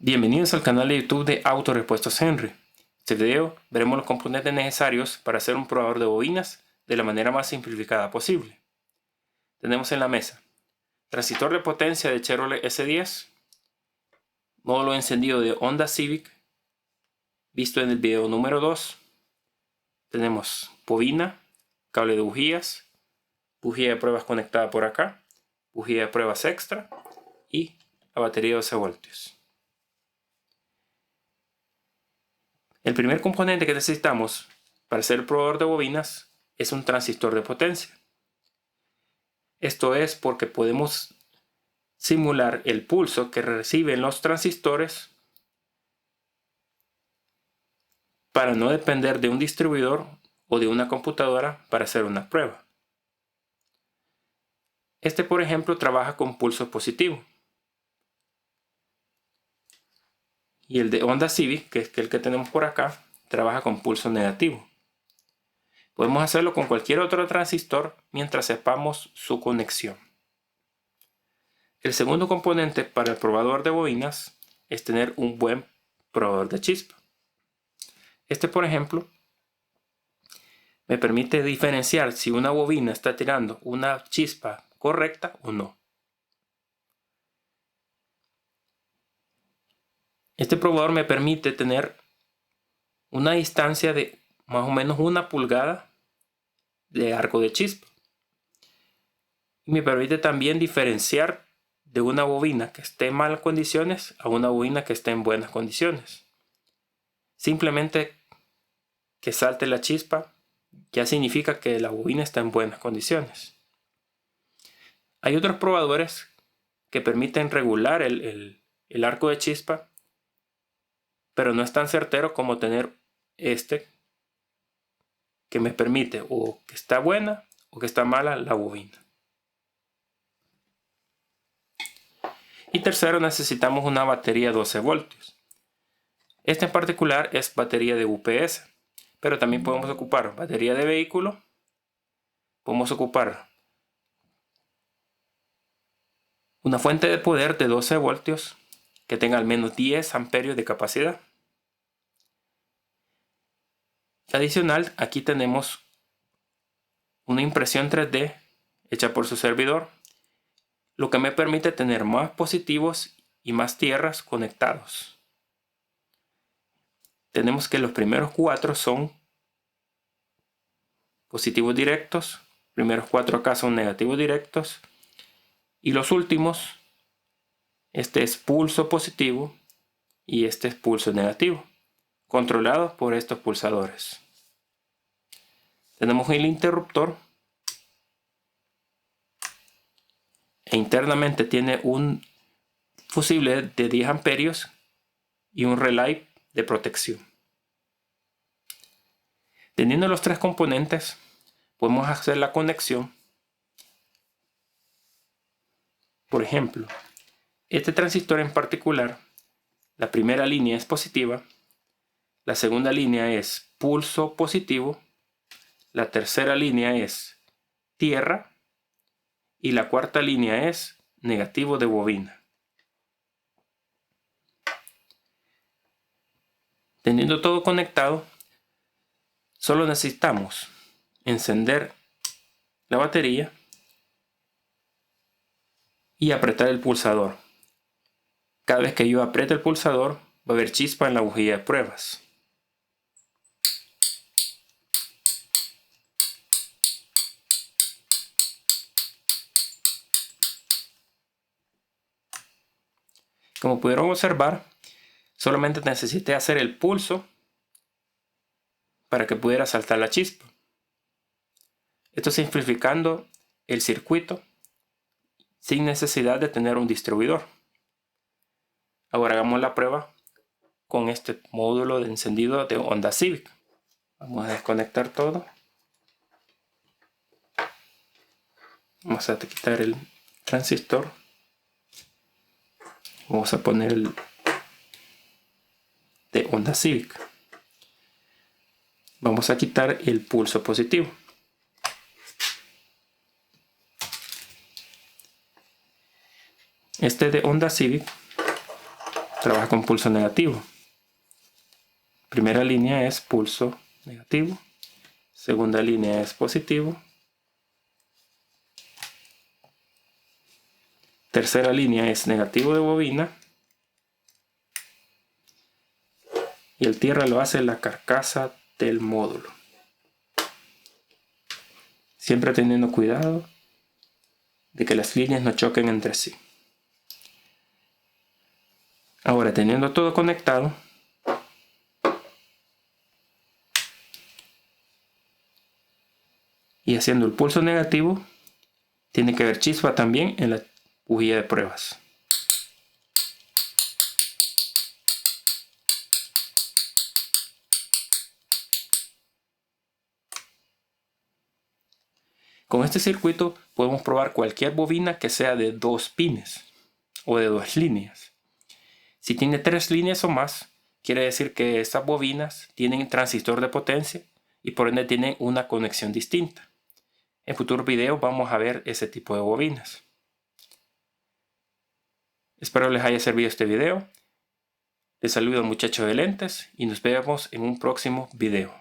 Bienvenidos al canal de YouTube de Autorepuestos Henry. En este video veremos los componentes necesarios para hacer un probador de bobinas de la manera más simplificada posible. Tenemos en la mesa transistor de potencia de Chevrolet S10, módulo encendido de Honda Civic, visto en el video número 2. Tenemos bobina, cable de bujías, bujía de pruebas conectada por acá, bujía de pruebas extra y la batería de 12 voltios. El primer componente que necesitamos para hacer el probador de bobinas es un transistor de potencia. Esto es porque podemos simular el pulso que reciben los transistores para no depender de un distribuidor o de una computadora para hacer una prueba. Este, por ejemplo, trabaja con pulso positivo. Y el de Honda Civic, que es el que tenemos por acá, trabaja con pulso negativo. Podemos hacerlo con cualquier otro transistor mientras sepamos su conexión. El segundo componente para el probador de bobinas es tener un buen probador de chispa. Este, por ejemplo, me permite diferenciar si una bobina está tirando una chispa correcta o no. Este probador me permite tener una distancia de más o menos 1 pulgada de arco de chispa. Y me permite también diferenciar de una bobina que esté en malas condiciones a una bobina que esté en buenas condiciones. Simplemente que salte la chispa ya significa que la bobina está en buenas condiciones. Hay otros probadores que permiten regular el arco de chispa, pero no es tan certero como tener este, que me permite o que está buena o que está mala la bobina. Y tercero, necesitamos una batería 12 voltios. Esta en particular es batería de UPS, pero también podemos ocupar batería de vehículo. Podemos ocupar una fuente de poder de 12 voltios que tenga al menos 10 amperios de capacidad. Adicional, aquí tenemos una impresión 3D hecha por su servidor, lo que me permite tener más positivos y más tierras conectados. Tenemos que los primeros 4 son positivos directos, primeros 4 acá son negativos directos y los últimos, este es pulso positivo y este es pulso negativo, controlados por estos pulsadores. Tenemos el interruptor e internamente tiene un fusible de 10 amperios y un relay de protección. Teniendo los 3 componentes, podemos hacer la conexión. Por ejemplo, este transistor en particular, la primera línea es positiva, la segunda línea es pulso positivo, la tercera línea es tierra y la cuarta línea es negativo de bobina. Teniendo todo conectado, solo necesitamos encender la batería y apretar el pulsador. Cada vez que yo apriete el pulsador, va a haber chispa en la bujía de pruebas. Como pudieron observar, solamente necesité hacer el pulso para que pudiera saltar la chispa. Esto simplificando el circuito sin necesidad de tener un distribuidor. Ahora hagamos la prueba con este módulo de encendido de Honda Civic. Vamos a desconectar todo. Vamos a quitar el transistor. Vamos a poner el de Honda Civic. Vamos a quitar el pulso positivo. Este de Honda Civic trabaja con pulso negativo. Primera línea es pulso negativo. Segunda línea es positivo. Tercera línea es negativo de bobina. Y el tierra lo hace la carcasa del módulo. Siempre teniendo cuidado de que las líneas no choquen entre sí. Ahora, teniendo todo conectado, y haciendo el pulso negativo, tiene que haber chispa también en la bujía de pruebas. Con este circuito podemos probar cualquier bobina que sea de 2 pines o de 2 líneas. Si tiene 3 líneas o más, quiere decir que estas bobinas tienen transistor de potencia y por ende tienen una conexión distinta. En futuros videos vamos a ver ese tipo de bobinas. Espero les haya servido este video. Les saludo al muchacho de lentes y nos vemos en un próximo video.